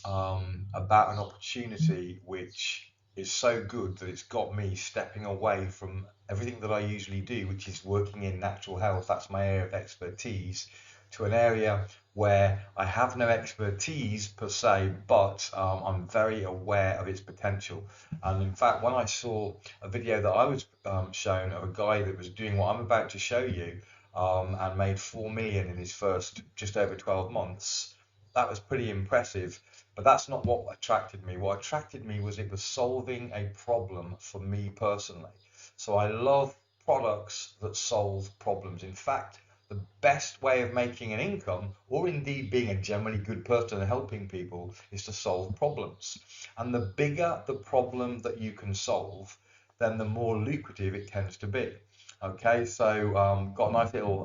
about an opportunity which is so good that it's got me stepping away from everything that I usually do, which is working in natural health. That's my area of expertise, to an area where I have no expertise per se, but I'm very aware of its potential. And in fact, when I saw a video that I was shown of a guy that was doing what I'm about to show you, and made 4 million in his first just over 12 months, that was pretty impressive. But that's not what attracted me. What attracted me was it was solving a problem for me personally. So I love products that solve problems. In fact, the best way of making an income, or indeed being a generally good person and helping people, is to solve problems. And the bigger the problem that you can solve, then the more lucrative it tends to be. Okay, so got a nice little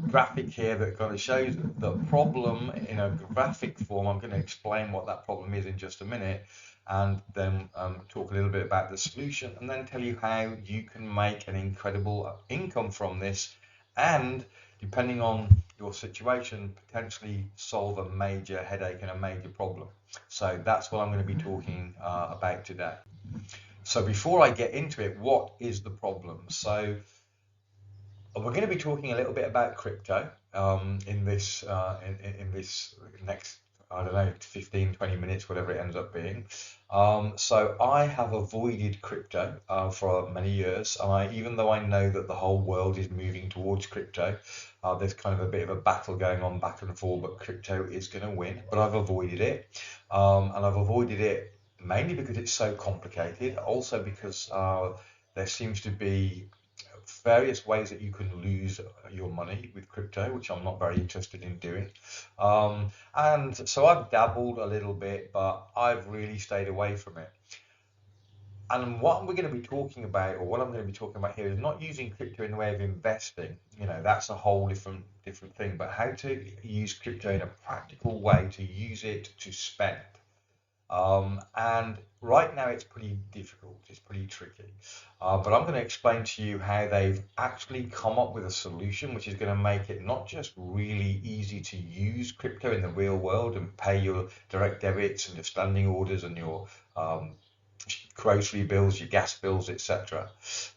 graphic here that kind of shows the problem in a graphic form. I'm going to explain what that problem is in just a minute, and then talk a little bit about the solution, and then tell you how you can make an incredible income from this, and depending on your situation, potentially solve a major headache and a major problem. So that's what I'm going to be talking about today. So before I get into it, what is the problem? So we're going to be talking a little bit about crypto in this next, I don't know, 15, 20 minutes, whatever it ends up being. So I have avoided crypto for many years. Even though I know that the whole world is moving towards crypto, there's kind of a bit of a battle going on back and forth, but crypto is going to win. But I've avoided it, and I've avoided it mainly because it's so complicated. Also because there seems to be various ways that you can lose your money with crypto, which I'm not very interested in doing. And so I've dabbled a little bit, but I've really stayed away from it. And what we're going to be talking about, or what I'm going to be talking about here, is not using crypto in the way of investing. You know, that's a whole different thing. But how to use crypto in a practical way to use it to spend. And right now it's pretty difficult, it's pretty tricky. But I'm going to explain to you how they've actually come up with a solution which is going to make it not just really easy to use crypto in the real world and pay your direct debits and your standing orders and your grocery bills, your gas bills, etc.,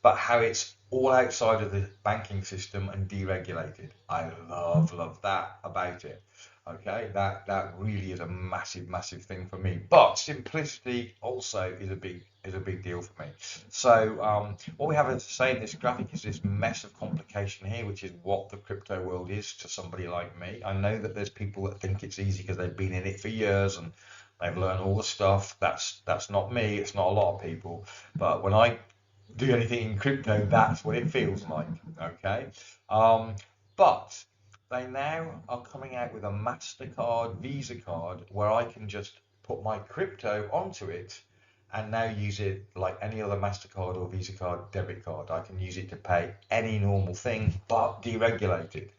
but how it's all outside of the banking system and deregulated. I love that about it. Okay, that really is a massive thing for me. But simplicity also is a big deal for me. So what we have to say in this graphic is this mess of complication here, which is what the crypto world is to somebody like me. I know that there's people that think it's easy because they've been in it for years and they've learned all the stuff. That's not me. It's not a lot of people. But when I do anything in crypto, that's what it feels like. Okay, but they now are coming out with a Mastercard Visa card where I can just put my crypto onto it and now use it like any other Mastercard or Visa card debit card. I can use it to pay any normal thing but deregulated.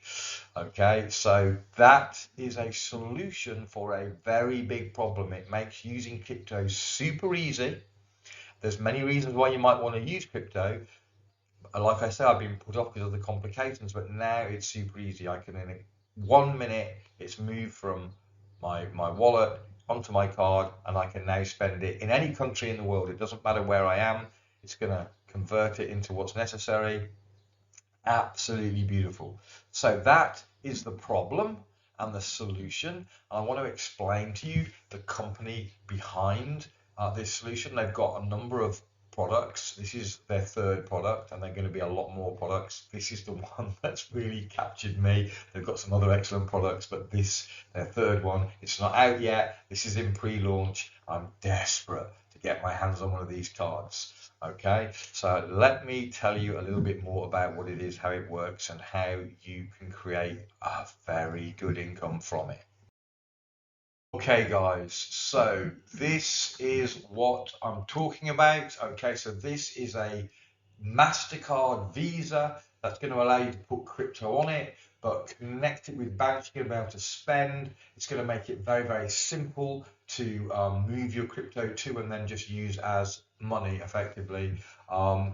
Okay, so that is a solution for a very big problem. It makes using crypto super easy. There's many reasons why you might want to use crypto. Like I say, I've been put off because of the complications, but now it's super easy. I can, in 1 minute, it's moved from my wallet onto my card, and I can now spend it in any country in the world. It doesn't matter where I am. It's going to convert it into what's necessary. Absolutely beautiful. So that is the problem and the solution. I want to explain to you the company behind this solution. They've got a number of products. This is their third product, and they're going to be a lot more products. This is the one that's really captured me. They've got some other excellent products, but this, their third one, it's not out yet. This is in pre-launch. I'm desperate to get my hands on one of these cards. Okay, so let me tell you a little bit more about what it is, how it works, and how you can create a very good income from it. Okay, guys, so this is what I'm talking about. Okay, so this is a MasterCard Visa that's going to allow you to put crypto on it, but connect it with banks. You're going to be able to spend. It's going to make it very simple to move your crypto to and then just use as money effectively.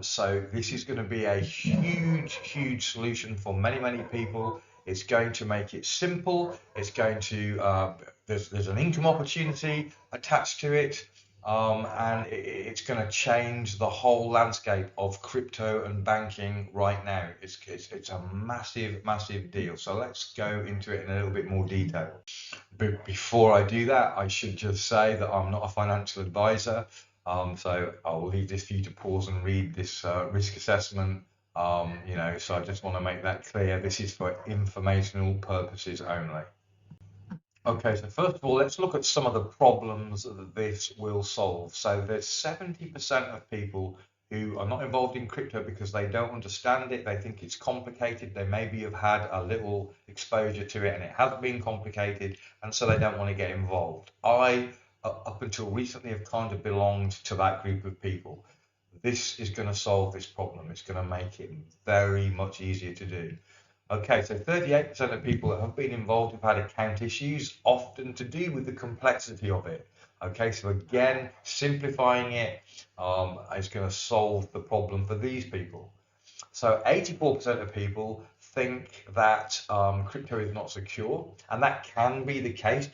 So this is going to be a huge solution for many people. It's going to make it simple. It's going to there's an income opportunity attached to it. And it's going to change the whole landscape of crypto and banking right now. It's a massive deal. So let's go into it in a little bit more detail. But before I do that, I should just say that I'm not a financial advisor. So I'll leave this for you to pause and read this risk assessment. So I just want to make that clear. This is for informational purposes only. Okay, so first of all, let's look at some of the problems that this will solve. So there's 70% of people who are not involved in crypto because they don't understand it. They think it's complicated. They maybe have had a little exposure to it and it has been complicated, and so they don't want to get involved. I, up until recently, have kind of belonged to that group of people. This is going to solve this problem. It's going to make it very much easier to do. Okay, so 38% of people that have been involved have had account issues, often to do with the complexity of it. Okay, so again, simplifying it is going to solve the problem for these people. So 84% of people think that crypto is not secure, and that can be the case.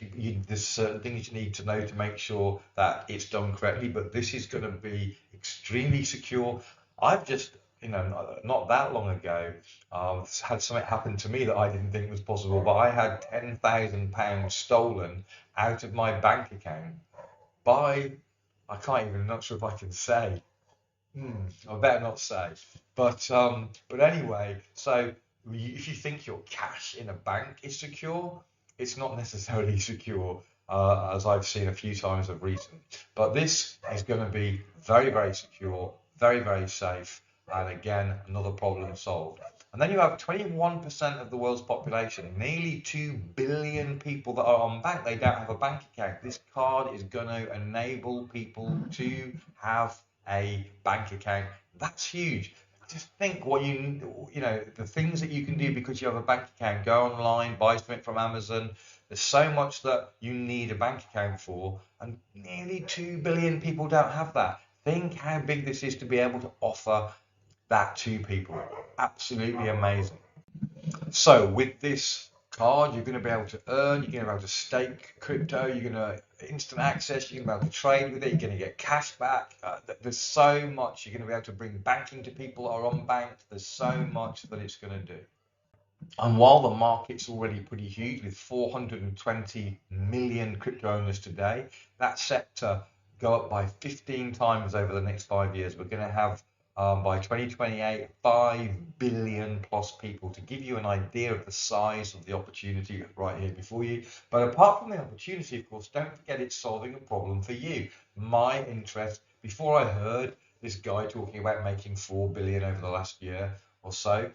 There's certain things you need to know to make sure that it's done correctly, but this is going to be extremely secure. I've just, not that long ago, had something happen to me that I didn't think was possible, but I had £10,000 stolen out of my bank account by, I can't even, not sure if I can say. I better not say. But anyway, so if you think your cash in a bank is secure, it's not necessarily secure, as I've seen a few times of recent. But this is going to be very secure, very safe, and again, another problem solved. And then you have 21% of the world's population, nearly 2 billion people that are unbanked. They don't have a bank account. This card is going to enable people to have a bank account. That's huge. Just think what the things that you can do because you have a bank account. Go online, buy something from Amazon. There's so much that you need a bank account for, and nearly 2 billion people don't have that. Think how big this is to be able to offer that to people. Absolutely amazing. So with this card, you're going to be able to earn, you're going to be able to stake crypto, you're going to instant access, you're going to be able to trade with it, you're going to get cash back. There's so much. You're going to be able to bring banking to people that are unbanked. There's so much that it's going to do. And while the market's already pretty huge with 420 million crypto owners today, that's set to go up by 15 times over the next 5 years. We're going to have by 2028, 5 billion plus people, to give you an idea of the size of the opportunity right here before you. But apart from the opportunity, of course, don't forget it's solving a problem for you. My interest, before I heard this guy talking about making 4 billion over the last year or so,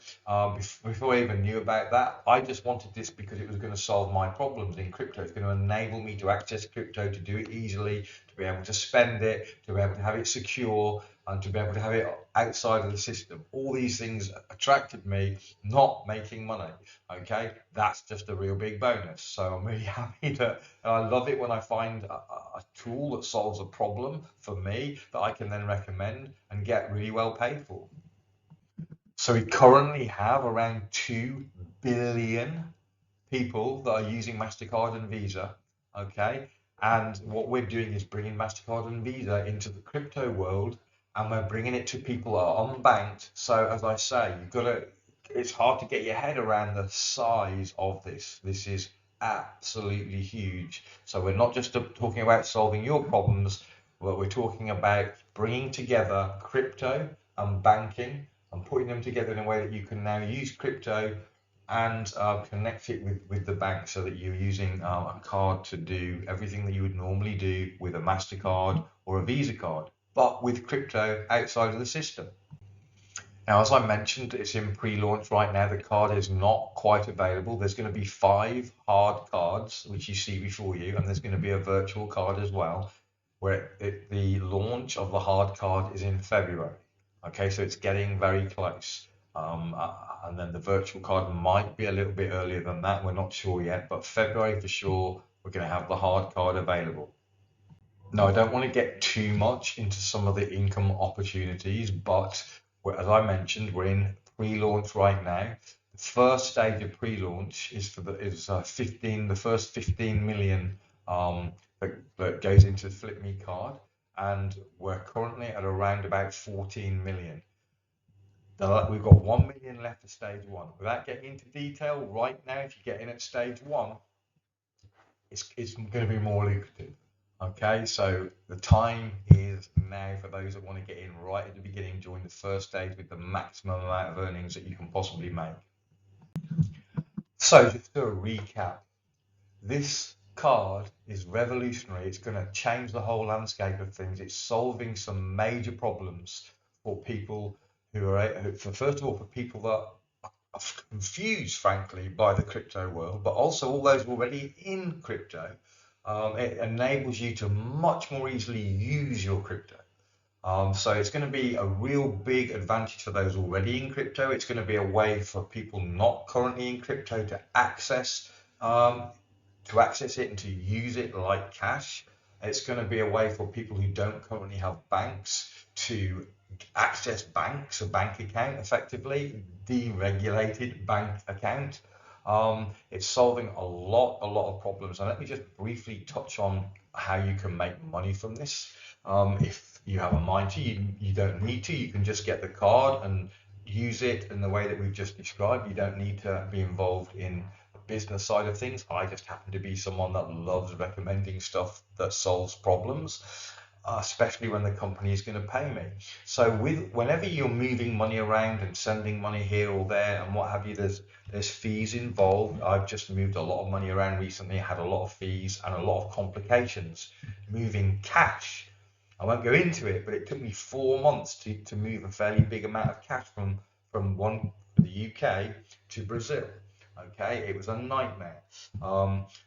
before I even knew about that, I just wanted this because it was going to solve my problems in crypto. It's going to enable me to access crypto, to do it easily, to be able to spend it, to be able to have it secure, and to be able to have it outside of the system. All these things attracted me, not making money. Okay, that's just a real big bonus. So I'm really happy and I love it when I find a tool that solves a problem for me that I can then recommend and get really well paid for. So we currently have around 2 billion people that are using Mastercard and Visa. Okay, and what we're doing is bringing Mastercard and Visa into the crypto world, and we're bringing it to people that are unbanked. So as I say, it's hard to get your head around the size of this. This is absolutely huge. So we're not just talking about solving your problems, but we're talking about bringing together crypto and banking and putting them together in a way that you can now use crypto and connect it with the bank, so that you're using a card to do everything that you would normally do with a MasterCard or a Visa card, but with crypto outside of the system. Now, as I mentioned, it's in pre-launch right now. The card is not quite available. There's going to be 5 hard cards, which you see before you, and there's going to be a virtual card as well, where the launch of the hard card is in February. Okay, so it's getting very close. And then the virtual card might be a little bit earlier than that. We're not sure yet, but February for sure, we're going to have the hard card available. Now, I don't want to get too much into some of the income opportunities, but as I mentioned, we're in pre-launch right now. The first stage of pre-launch is for the first 15 million that goes into the FlipMe card, and we're currently at around about 14 million. We've got 1 million left for stage one. Without getting into detail, right now, if you get in at stage one, it's going to be more lucrative. Okay, so the time is now for those that want to get in right at the beginning, join the first stage with the maximum amount of earnings that you can possibly make. So just to recap, this card is revolutionary. It's going to change the whole landscape of things. It's solving some major problems for people first of all, for people that are confused, frankly, by the crypto world, but also all those already in crypto. It enables you to much more easily use your crypto. So it's going to be a real big advantage for those already in crypto. It's going to be a way for people not currently in crypto to access it and to use it like cash. It's going to be a way for people who don't currently have banks to access banks, a bank account effectively, deregulated bank account. It's solving a lot of problems. And let me just briefly touch on how you can make money from this. If you have a mind to, you don't need to. You can just get the card and use it in the way that we've just described. You don't need to be involved in the business side of things. I just happen to be someone that loves recommending stuff that solves problems, especially when the company is going to pay me. So whenever you're moving money around and sending money here or there and what have you, there's fees involved. I've just moved a lot of money around recently, had a lot of fees and a lot of complications moving cash. I won't go into it, but it took me 4 months to move a fairly big amount of cash from the UK to Brazil. Okay, it was a nightmare.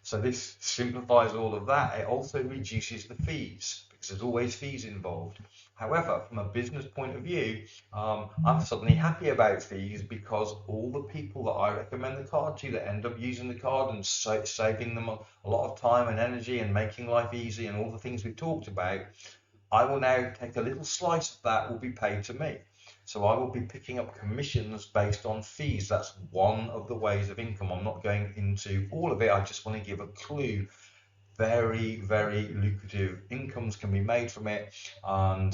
So this simplifies all of that. It also reduces the fees because there's always fees involved. However, from a business point of view, I'm suddenly happy about fees because all the people that I recommend the card to that end up using the card and saving them a lot of time and energy and making life easy and all the things we've talked about, I will now take a little slice of that will be paid to me. So I will be picking up commissions based on fees. That's one of the ways of income. I'm not going into all of it. I just want to give a clue. Very lucrative incomes can be made from it, and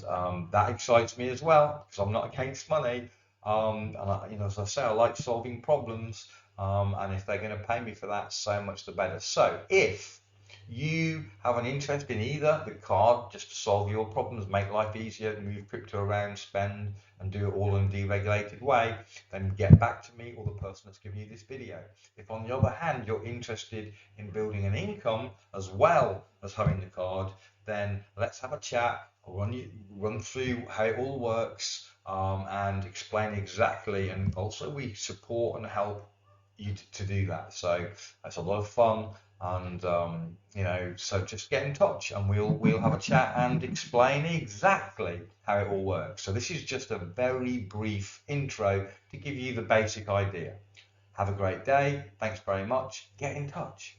that excites me as well because I'm not against money. As I say, I like solving problems, and if they're going to pay me for that, so much the better. So if you have an interest in either the card, just to solve your problems, make life easier, move crypto around, spend, and do it all in a deregulated way, then get back to me or the person that's giving you this video. If on the other hand, you're interested in building an income as well as having the card, then let's have a chat. I'll run through how it all works and explain exactly, and also we support and help you to do that. So that's a lot of fun. And so just get in touch and we'll have a chat and explain exactly how it all works. So this is just a very brief intro to give you the basic idea. Have a great day. Thanks very much. Get in touch.